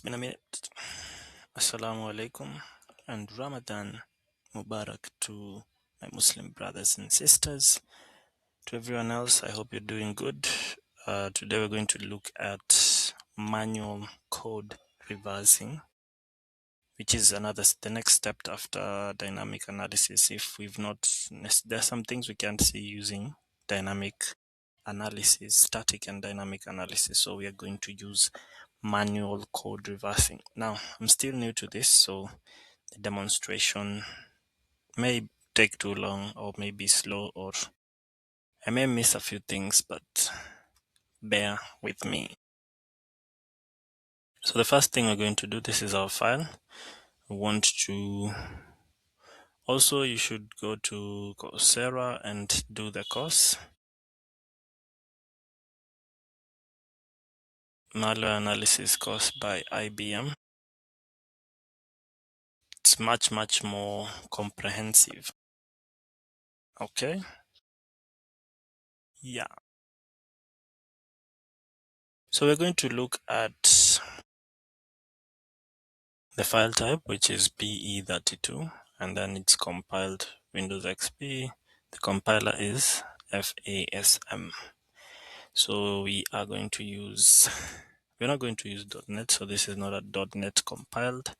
been a minute. Assalamu alaikum and Ramadan Mubarak to my Muslim brothers and sisters. To everyone else, I hope you're doing good. Today we're going to look at manual code reversing, which is the next step after dynamic analysis. If we've not, there's some things we can't see using dynamic analysis, static and dynamic analysis. So we are going to use manual code reversing. Now, I'm still new to this, so the demonstration may take too long or may be slow, or I may miss a few things, but bear with me. So the first thing we're going to do, this is our file. We want to also, you should go to Coursera and do the course. Malware analysis course by IBM. It's much more comprehensive. Okay. Yeah. So we're going to look at the file type, which is PE32, and then it's compiled Windows XP. The compiler is FASM. So we're not going to use .NET, so this is not a .NET compiled.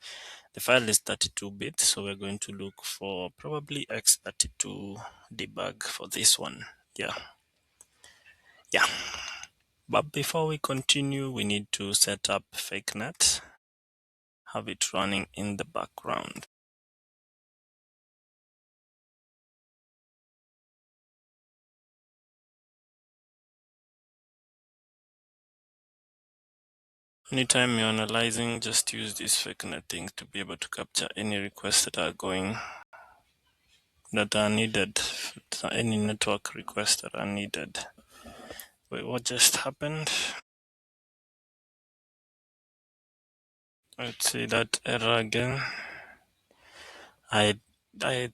The file is 32-bit, so we're going to look for probably x32 debug for this one. Yeah. But before we continue, we need to set up FakeNet, have it running in the background. Anytime you're analyzing, just use this FakeNet thing to be able to capture any requests that are needed, any network requests that are needed. Wait, what just happened? Let's see that error again. I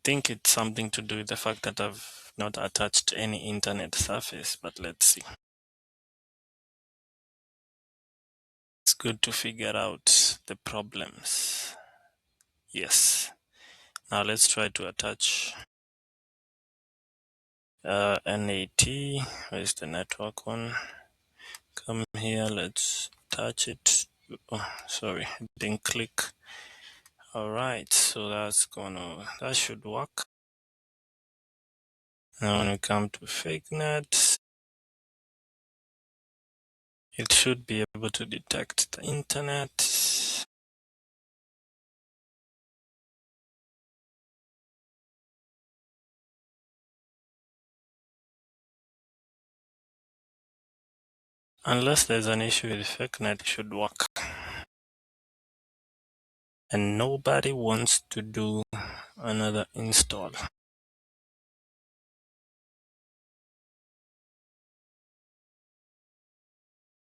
think it's something to do with the fact that I've not attached any internet surface, but let's see. It's good to figure out the problems. Yes. Now let's try to attach NAT. Where's the network one? Come here, let's touch it. Oh, sorry, didn't click. All right, so that should work. Now when we come to FakeNet, it should be able to detect the internet. Unless there's an issue with FakeNet, it should work. And nobody wants to do another install.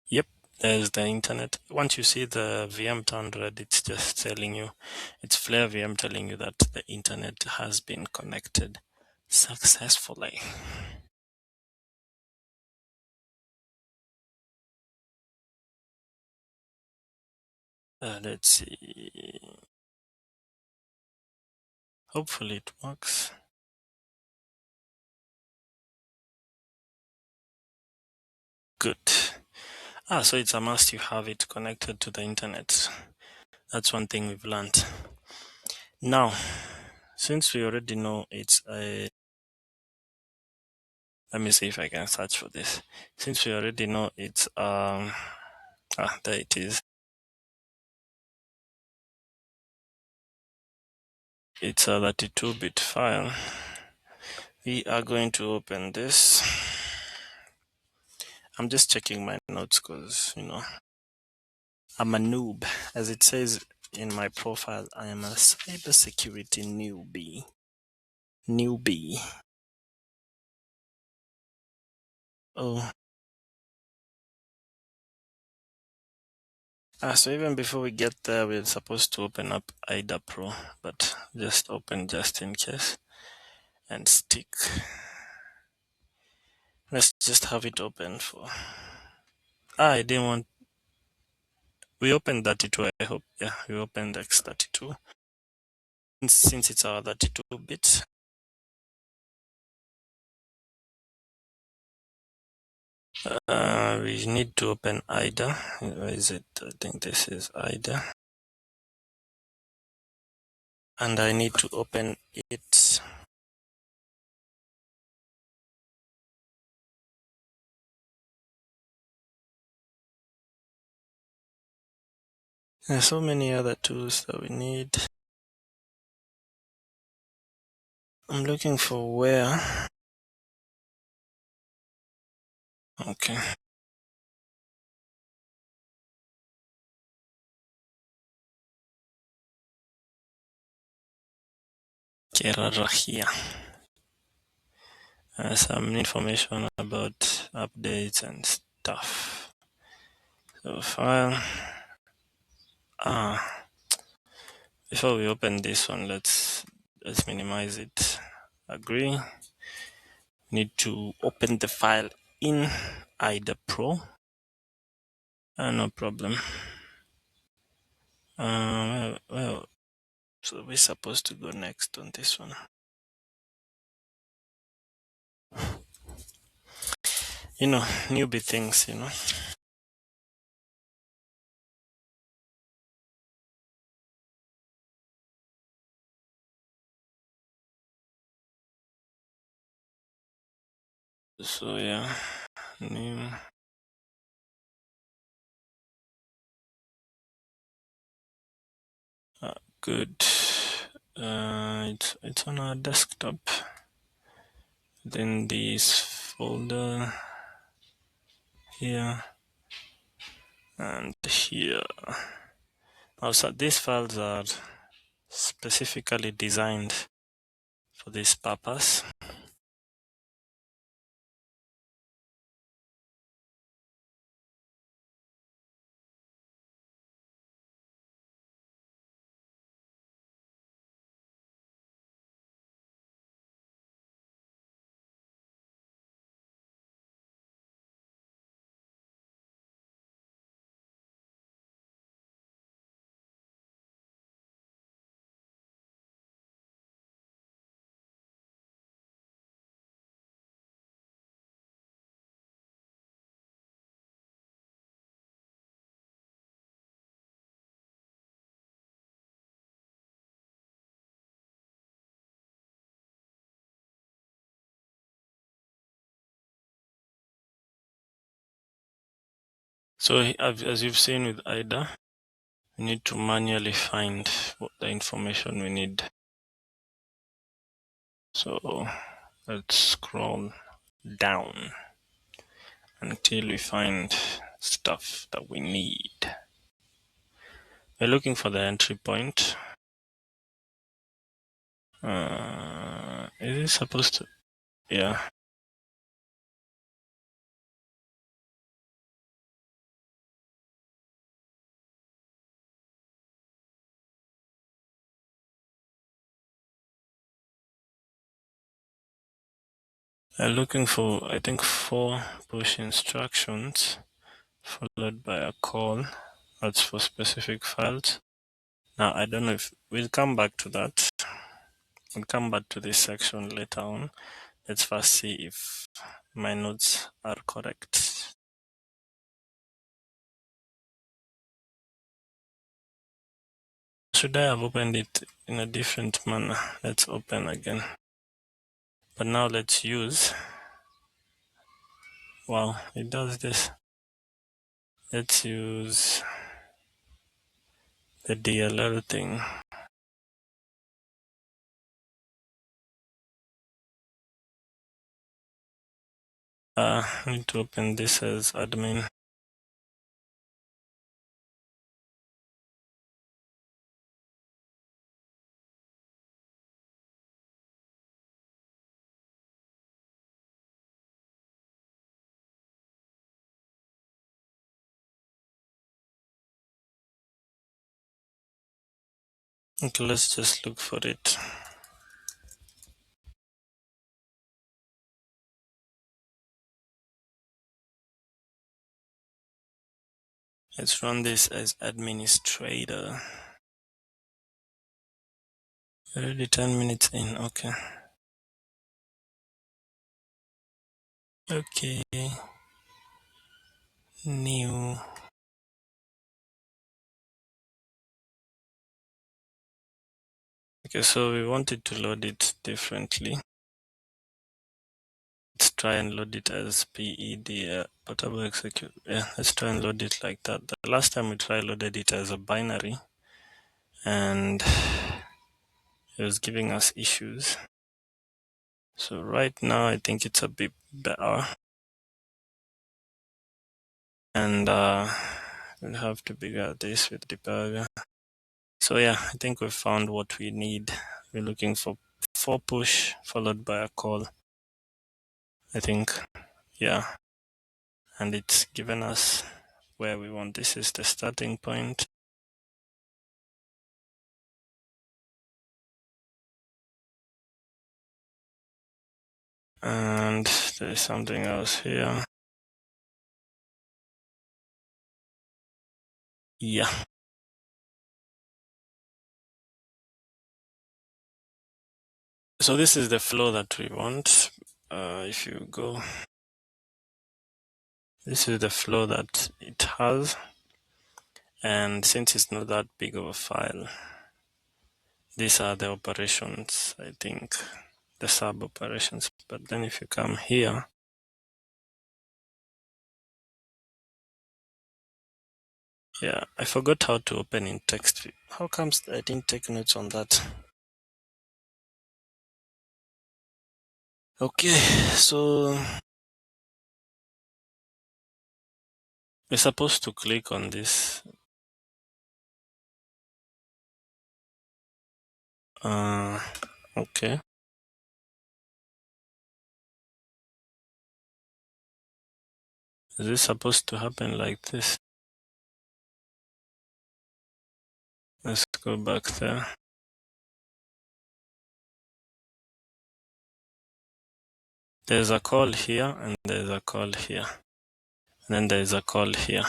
Yep, there's the internet. Once you see the VM turned red, it's just telling you, it's Flare VM telling you that the internet has been connected successfully. Let's see. Hopefully it works. Good. So it's a must you have it connected to the internet. That's one thing we've learned. Now, since we already know it's a, let me see if I can search for this. Since we already know it's, there it is. It's a 32-bit file. We are going to open this. I'm just checking my notes because, I'm a noob. As it says in my profile, I am a cybersecurity newbie. Oh. So even before we get there, we're supposed to open up IDA Pro, but just open just in case and stick. Let's just have it open for. I didn't want. We opened 32, I hope. Yeah, we opened X32. Since it's our 32 bit, we need to open IDA. Where is it? I think this is IDA. And I need to open it. There's so many other tools that we need. I'm looking for where. Okay. Kerarahia. Some information about updates and stuff. So file. Before we open this one, let's minimize it. Agree. Need to open the file in IDA Pro. No problem. Well, so we're supposed to go next on this one. Newbie things, So yeah, new. Good. It's on our desktop. Then this folder here and here. Also, these files are specifically designed for this purpose. So as you've seen with IDA, we need to manually find what the information we need. So let's scroll down until we find stuff that we need. We're looking for the entry point. Is it supposed to? Yeah. I'm looking for, I think, 4 push instructions followed by a call. That's for specific files. Now, I don't know if we'll come back to that. We'll come back to this section later on. Let's first see if my notes are correct. Should I have opened it in a different manner? Let's open again. But now let's use, wow, it does this. Let's use the DLL thing. I need to open this as admin. Okay, let's just look for it. Let's run this as administrator. Already 10 minutes in. Okay. Okay. New. Okay, so we wanted to load it differently. Let's try and load it as PED, portable execute. Yeah, let's try and load it like that. The last time we tried loaded it as a binary and it was giving us issues. So right now I think it's a bit better. And we'll have to figure this with debugger. So yeah, I think we found what we need. We're looking for push followed by a call. I think, yeah. And it's given us where we want. This is the starting point. And there's something else here. Yeah. So this is the flow that we want. If you go, this is the flow that it has. And since it's not that big of a file, these are the operations, I think, the sub operations. But then if you come here, yeah, I forgot how to open in text view. How comes I didn't take notes on that? Okay, so we're supposed to click on this. Okay. Is this supposed to happen like this? Let's go back there. There's a call here and there's a call here. And then there's a call here.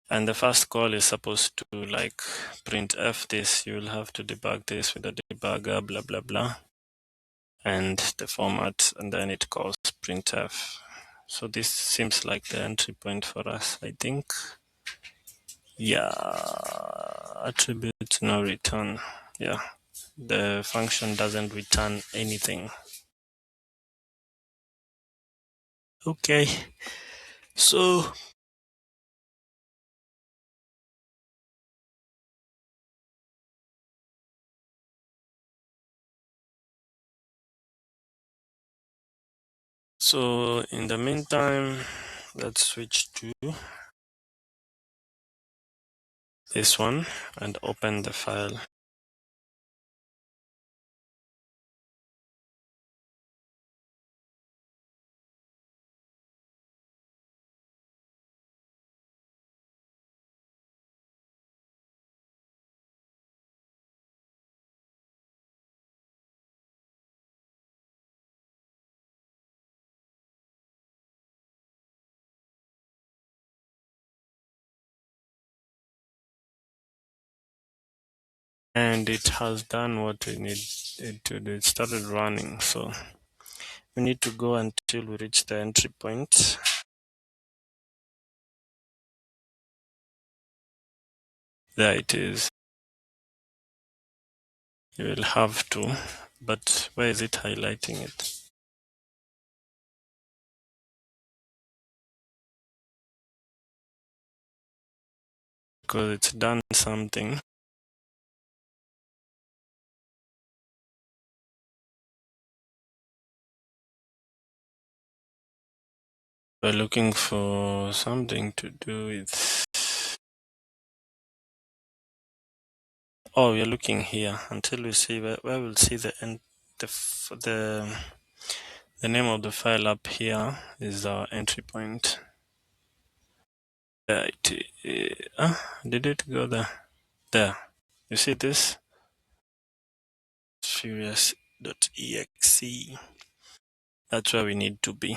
And the first call is supposed to like print F this. You'll have to debug this with a debugger, blah, blah, blah. And the format, and then it calls printf. So this seems like the entry point for us, I think. Yeah, attribute no return. Yeah, the function doesn't return anything. Okay, so in the meantime, let's switch to this one and open the file. And it has done what we need it to do. It started running, so we need to go until we reach the entry point. There it is. You will have to, but where is it highlighting it? Because it's done something. We're looking for something to do with. Oh, we're looking here until we see where we'll see the end. The name of the file up here is our entry point. Did it go there? There. You see this? furious.exe. That's where we need to be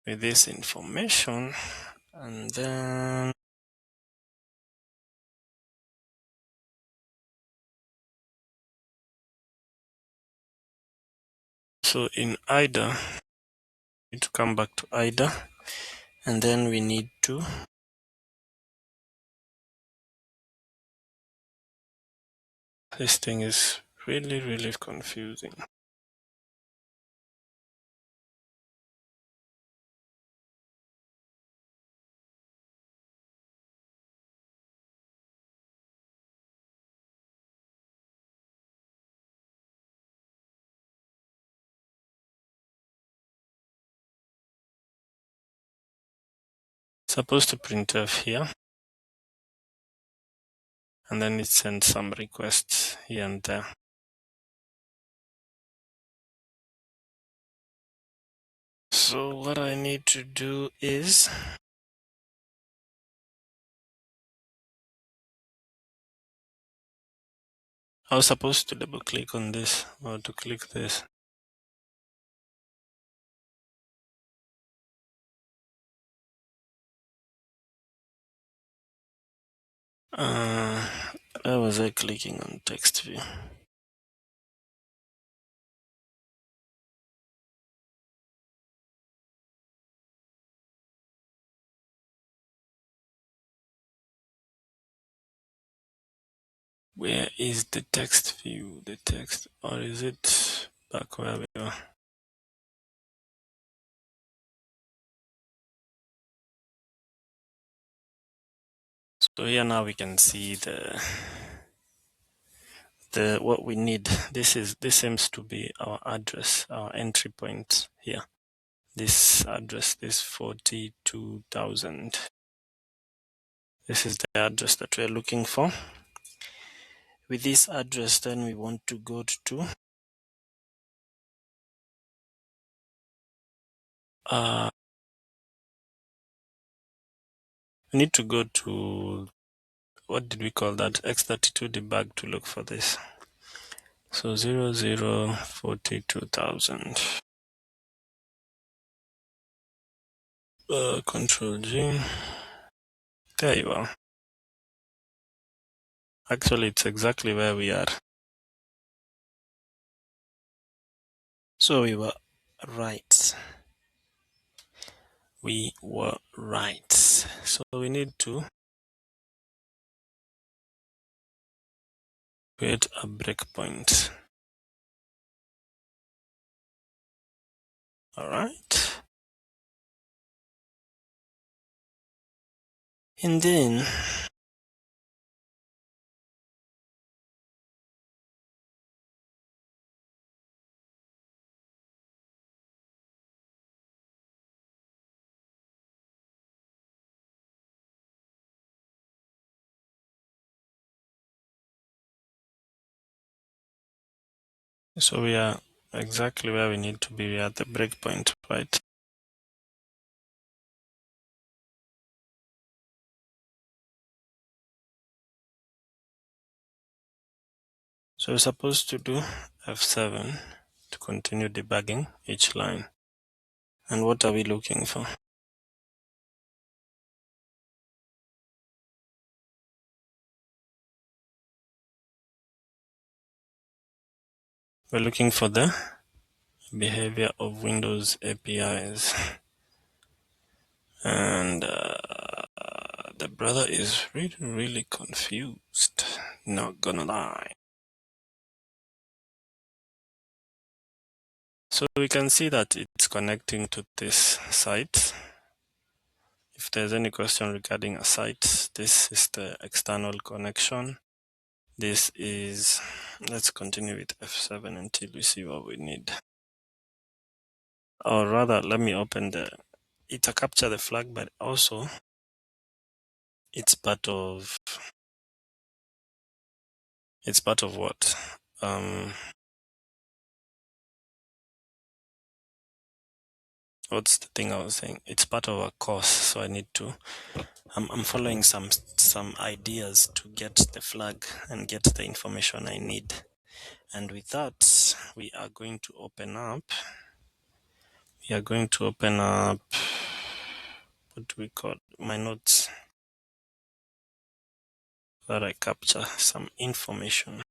with this information. And then so in IDA, we need to come back to IDA, and then we need to this thing is really confusing. Supposed to printf here, and then it sends some requests here and there. So what I need to do is I was supposed to double click on this or to click this. Where was I clicking on text view? Where is the text view? The text, or is it back where we are? So here now we can see the what we need. This seems to be our address, our entry point here. This address, this 42,000. This is the address that we're looking for. With this address, then we want to go to we need to go to, what did we call that? X32 debug to look for this. So 0042,000. Control G. There you are. Actually, it's exactly where we are. So we were right. We were right. So we need to create a breakpoint. All right. And then so we are exactly where we need to be. We are at the breakpoint, right? So we're supposed to do F7 to continue debugging each line. And what are we looking for? We're looking for the behavior of Windows APIs. And the brother is really confused, not gonna lie. So we can see that it's connecting to this site. If there's any question regarding a site, this is the external connection. This is, let's continue with F7 until we see what we need. Or rather, let me open it's a capture the flag, but also it's part of what? What's the thing I was saying? It's part of a course, so I need to. I'm following some ideas to get the flag and get the information I need. And with that, we are going to open up. What do we call my notes, that I capture some information.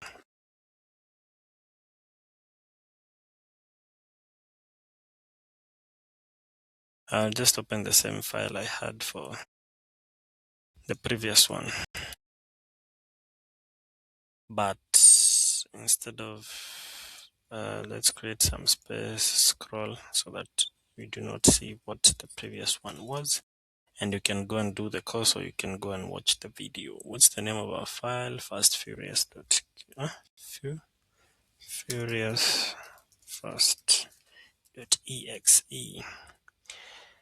I'll just open the same file I had for the previous one, but instead of let's create some space, scroll so that we do not see what the previous one was, and you can go and do the course, or you can go and watch the video. What's the name of our file? Furious fast.exe.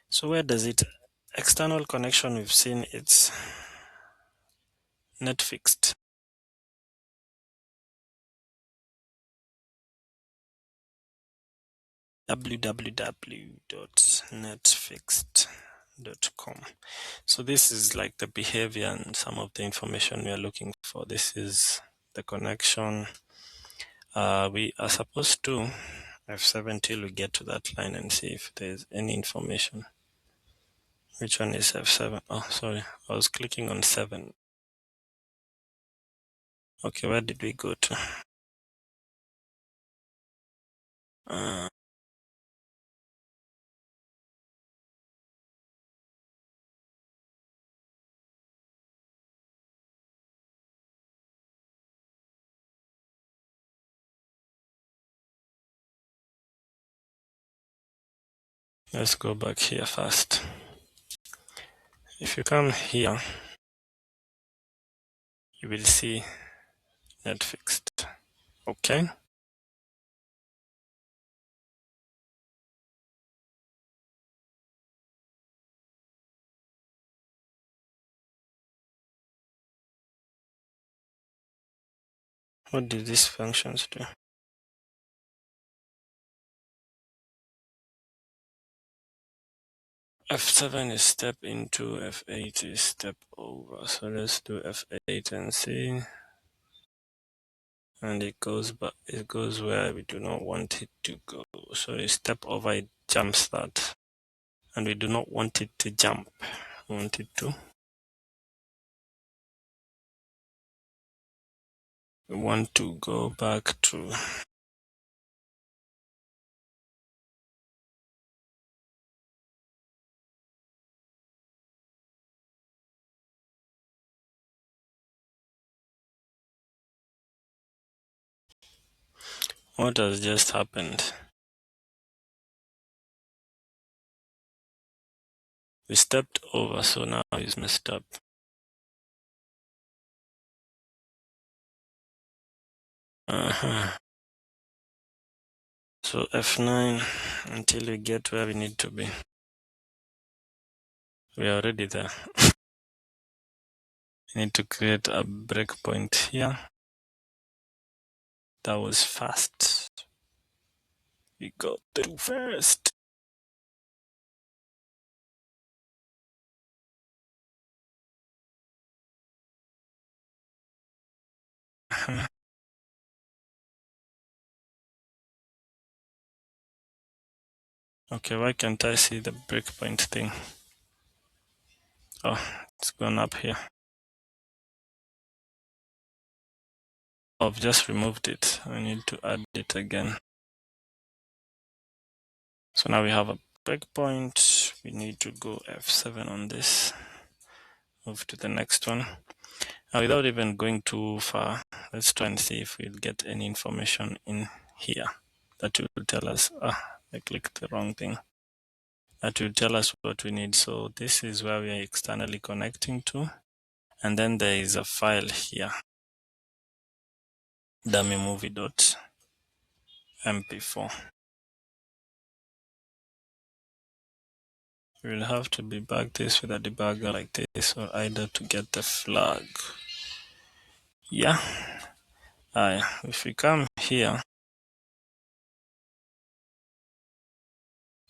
So where does it, external connection, we've seen it's netfixed. www.netfixed.com. So this is like the behavior and some of the information we are looking for. This is the connection. We are supposed to F7 till we get to that line and see if there's any information. Which one is F7? Oh, sorry, I was clicking on 7. Okay, where did we go to? Let's go back here first. If you come here, you will see netfixed. Okay. What do these functions do? F7 is step into, F8 is step over. So let's do F8 and see. And it goes where we do not want it to go. So a step over, it jumps that. And we do not want it to jump. We want it to. We want to go back to what has just happened. We stepped over, so now it's messed up. So F9 until we get where we need to be. We are already there. We need to create a breakpoint here. That was fast. We got through first. Okay, why can't I see the breakpoint thing? Oh, it's gone up here. I've just removed it. I need to add it again. So now we have a breakpoint. We need to go F7 on this. Move to the next one. Now, without even going too far, let's try and see if we'll get any information in here that will tell us, I clicked the wrong thing. That will tell us what we need. So this is where we are externally connecting to. And then there is a file here, dummymovie.mp4. We'll have to debug this with a debugger like this, or either to get the flag. Yeah. If we come here,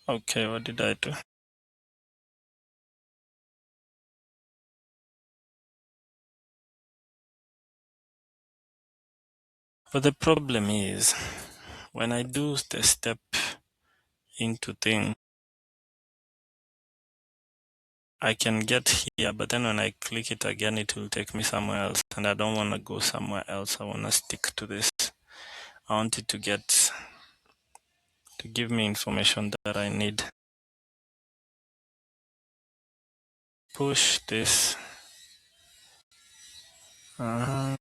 okay, what did I do? But the problem is when I do the step into thing, I can get here, but then when I click it again, it will take me somewhere else. And I don't want to go somewhere else. I want to stick to this. I want it to give me information that I need. Push this. Uh,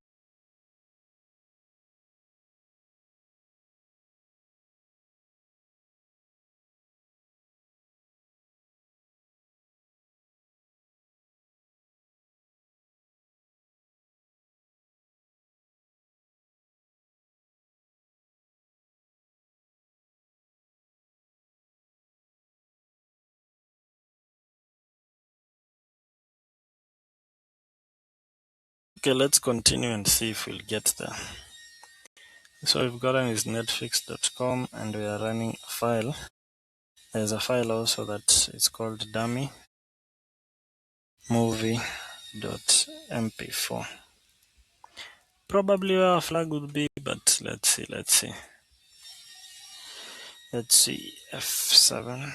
okay, let's continue and see if we'll get there. So we've gotten is netflix.com and we are running a file. There's a file also that is called dummy movie.mp4. Probably where our flag would be, but let's see. Let's see, F7.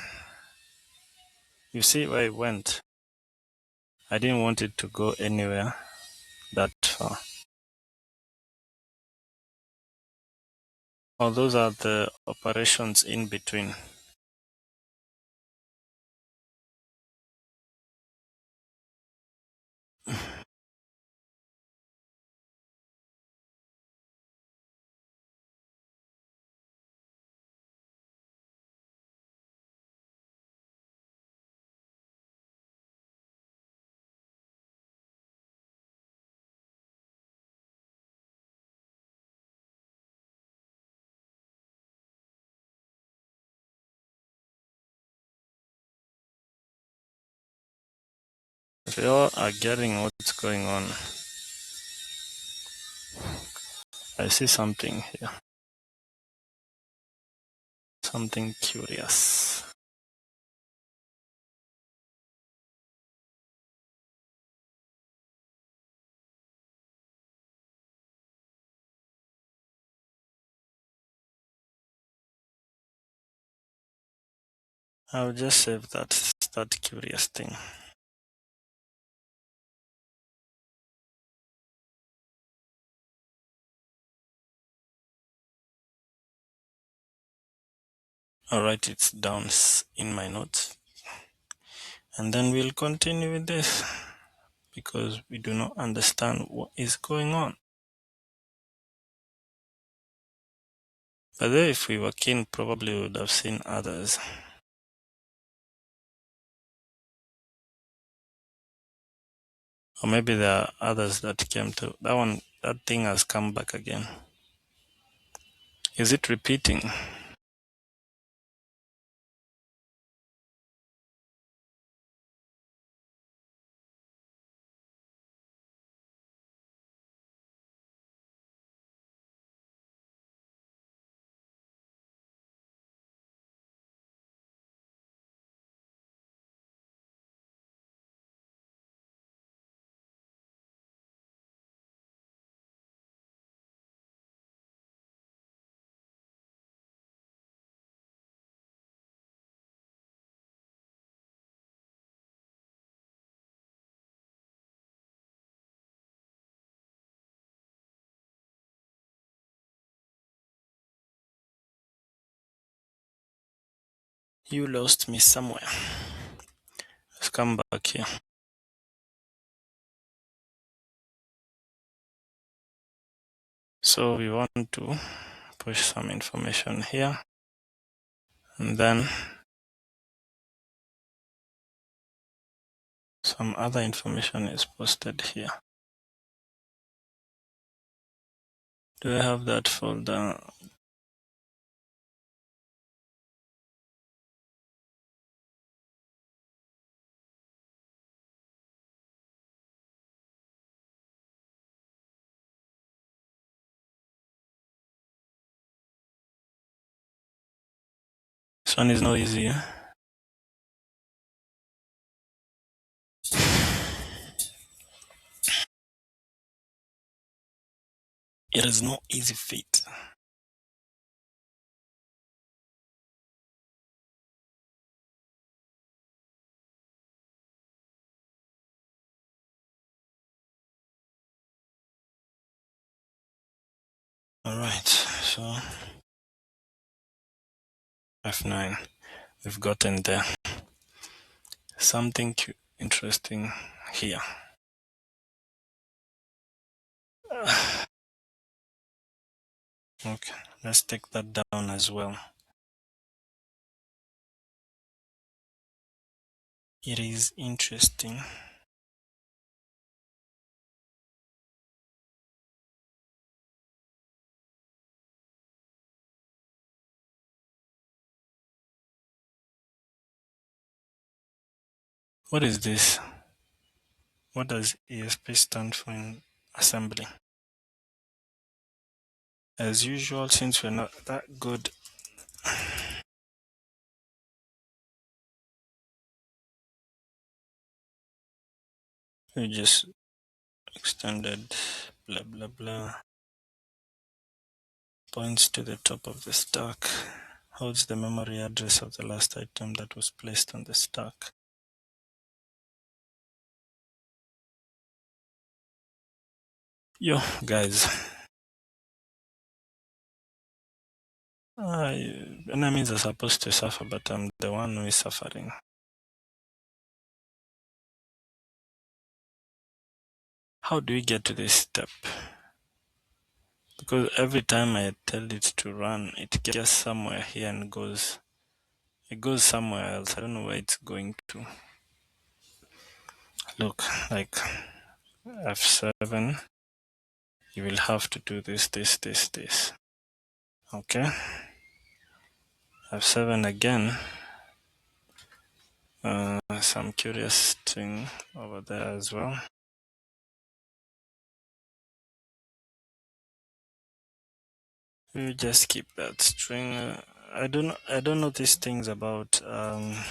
You see where it went? I didn't want it to go anywhere that far. Oh, those are the operations in between. If you all are getting what's going on, I see something here. Something curious. I'll just save that curious thing. I'll write it down in my notes. And then we'll continue with this because we do not understand what is going on. But then if we were keen, probably we would have seen others. Or maybe there are others that came to that thing has come back again. Is it repeating? You lost me somewhere. Let's come back here. So we want to push some information here, and then some other information is posted here. Do I have that folder? This one is not easy. It is no easy feat. All right, so F9, we've gotten there. Something interesting here. Okay, let's take that down as well. It is interesting. What is this? What does ESP stand for in assembly? As usual, since we're not that good, we just extended blah blah blah. Points to the top of the stack. Holds the memory address of the last item that was placed on the stack. Yo, guys. Enemies are supposed to suffer, but I'm the one who is suffering. How do we get to this step? Because every time I tell it to run, it gets somewhere here and it goes somewhere else. I don't know where it's going to. Look, like F7, you will have to do this, this, this, this. Okay. F7 again. Some curious thing over there as well. We just keep that string. I don't know these things about I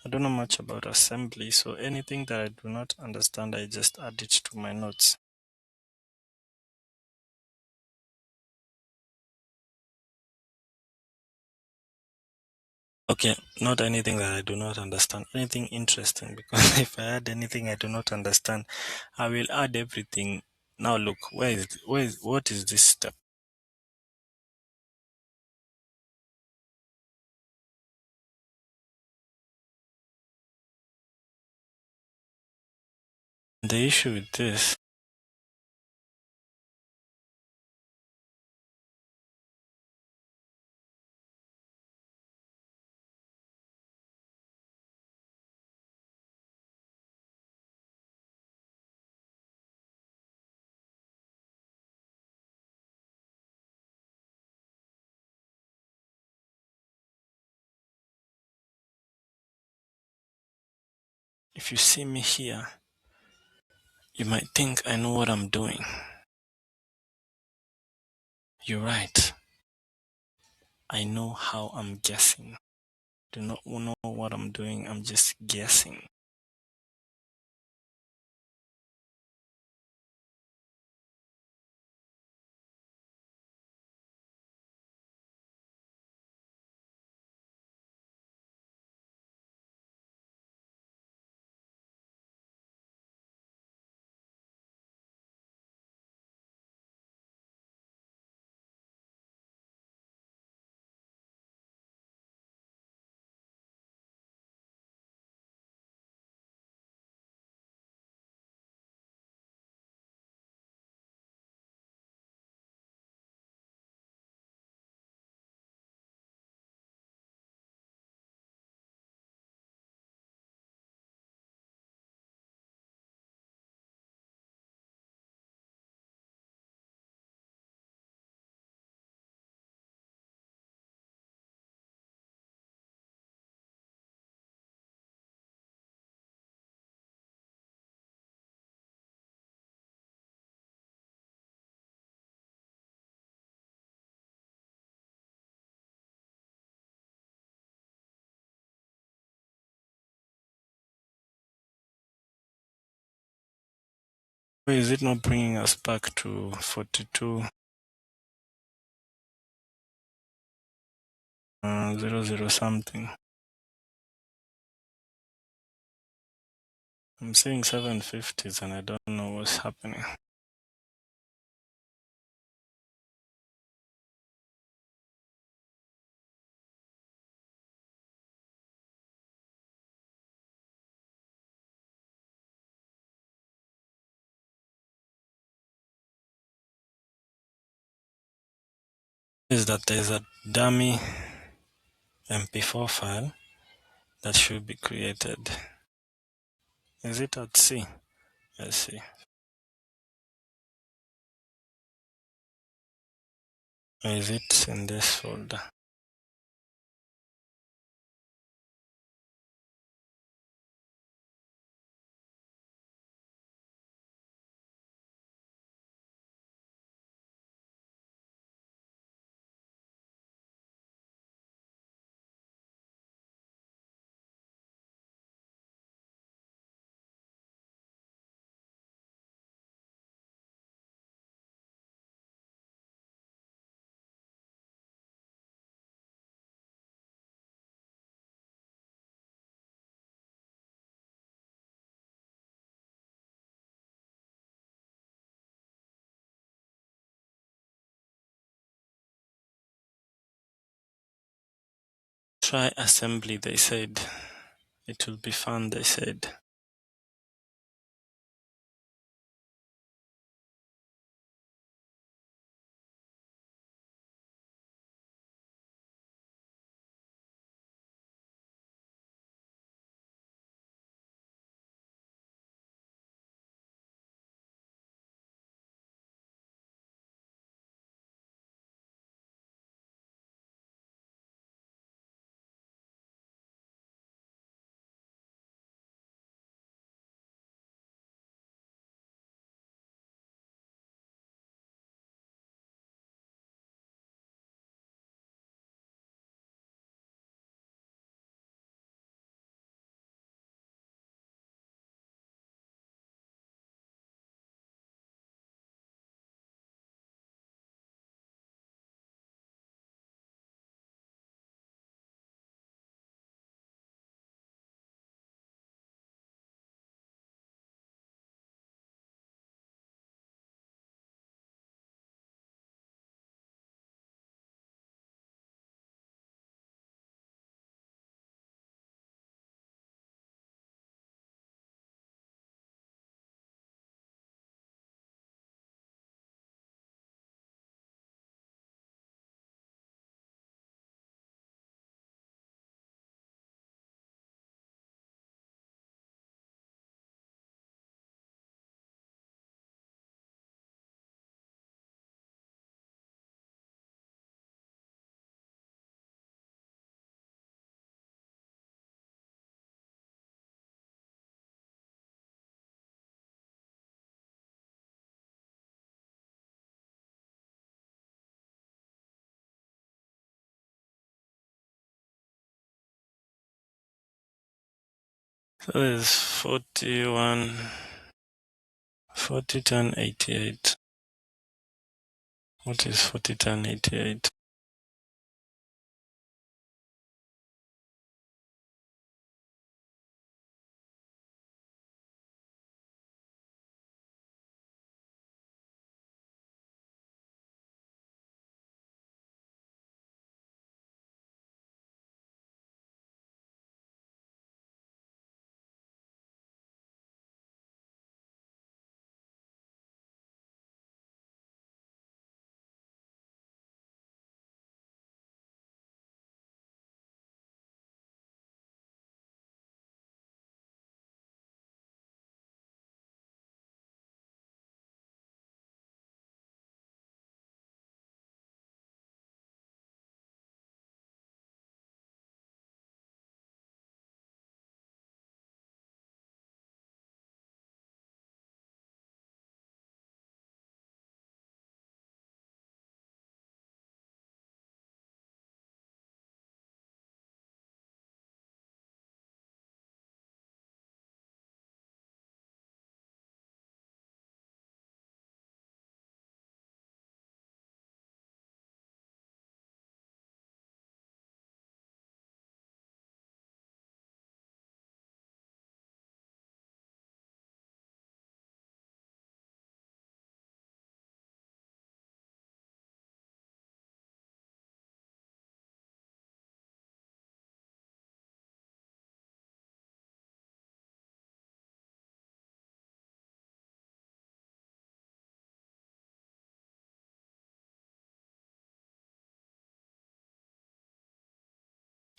don't know much about assembly, so anything that I do not understand, I just add it to my notes. Okay, not anything that I do not understand, anything interesting, because if I add anything I do not understand, I will add everything. Now look, what is this step? The issue with this, if you see me here, you might think I know what I'm doing. You're right. I know how I'm guessing. Do not know what I'm doing, I'm just guessing. Why is it not bringing us back to 42 00 something? I'm seeing 750s and I don't know what's happening. Is that there's a dummy MP4 file that should be created. Is it at C? Let's see. Or is it in this folder? Try assembly, they said. It will be fun, they said. So there's 41, 40, 10, 88. What is 40, 10, 88?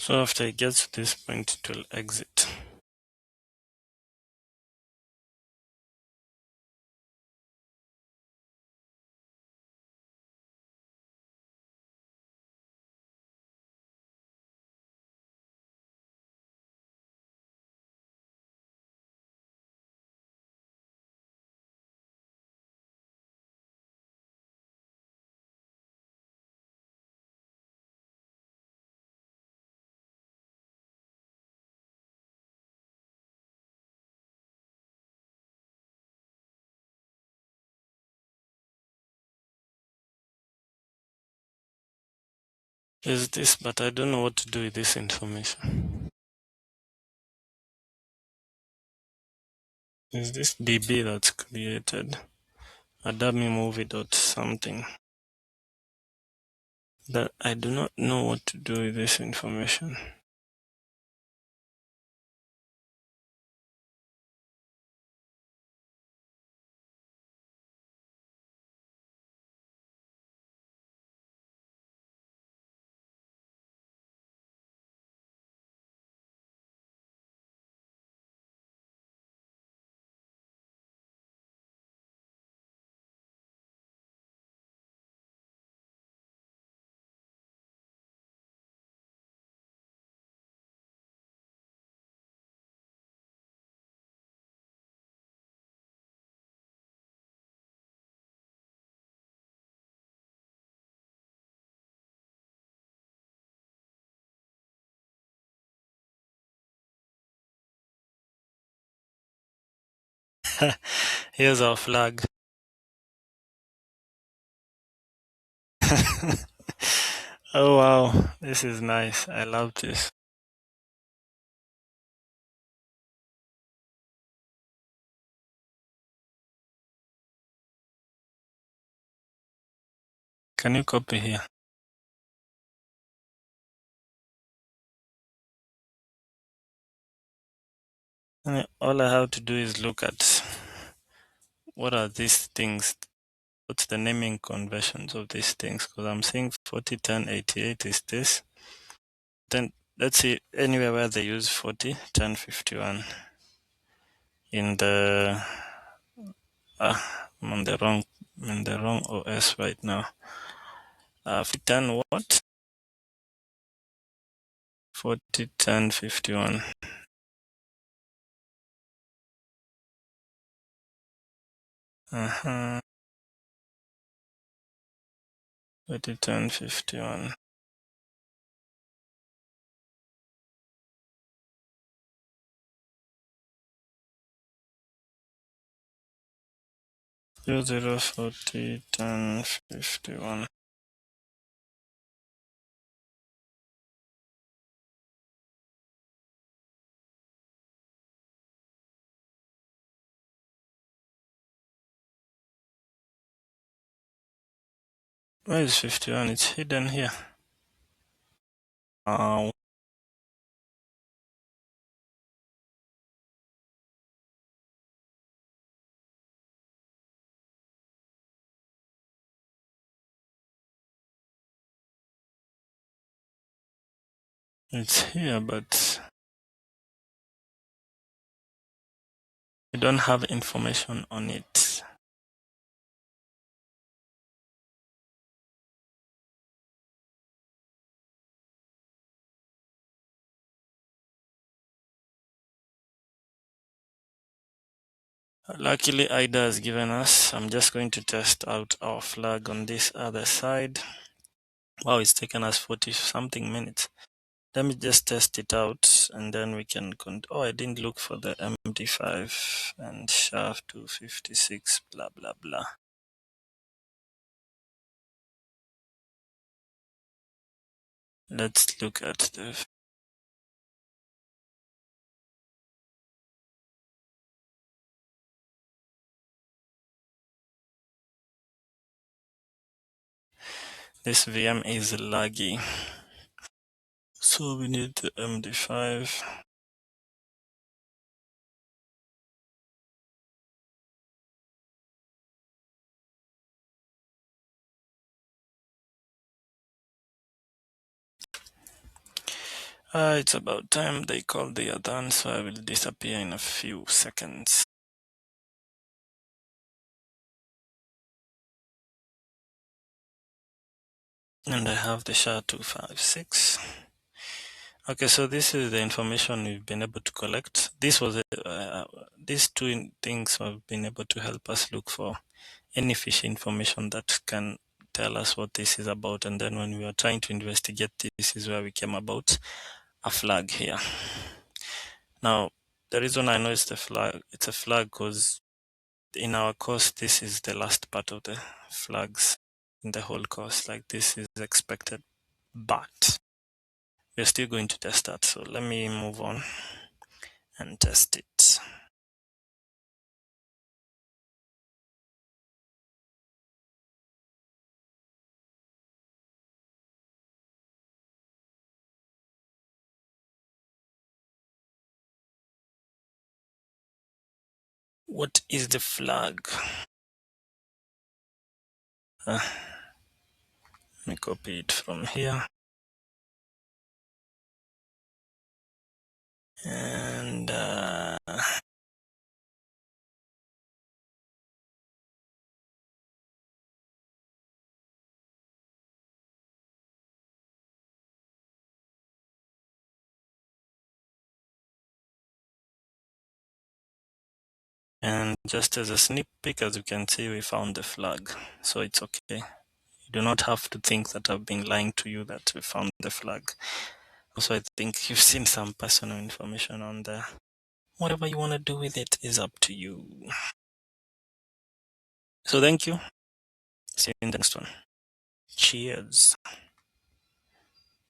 So after it gets to this point, it will exit. Is this, but I don't know what to do with this information. Is this DB that's created? A dummy movie dot something. That I do not know what to do with this information. Here's our flag. Oh wow, this is nice. I love this. Can you copy here? And all I have to do is look at what are these things, what's the naming conventions of these things, because I'm seeing 40, 10, 88 is this. Then let's see anywhere where they use 40, 10, 51 in the I'm in the wrong OS right now. 10 what? 40, 10, 51. Uh-huh. 40, 10, 51. Zero, zero, 40, 10, 51. Where is 51? It's hidden here. Oh, it's here, but we don't have information on it. Luckily, IDA has given us. I'm just going to test out our flag on this other side. Wow, it's taken us 40 something minutes. Let me just test it out and then we can. Oh, I didn't look for the MD5 and shaft 256, blah, blah, blah. Let's look at this VM is laggy. So we need the MD5. It's about time they called the adhan, so I will disappear in a few seconds. And I have the SHA-256. Okay, so this is the information we've been able to collect. These things have been able to help us look for any fish information that can tell us what this is about. And then when we were trying to investigate, this is where we came about a flag here. Now, the reason I know it's a flag because in our course, this is the last part of the flags in the whole course. Like this is expected, but we're still going to test that. So let me move on and test it. What is the flag? Let me copy it from here. And just as a sneak peek, as you can see, we found the flag. So it's okay. You do not have to think that I've been lying to you that we found the flag. Also, I think you've seen some personal information on there. Whatever you want to do with it is up to you. So thank you. See you in the next one. Cheers.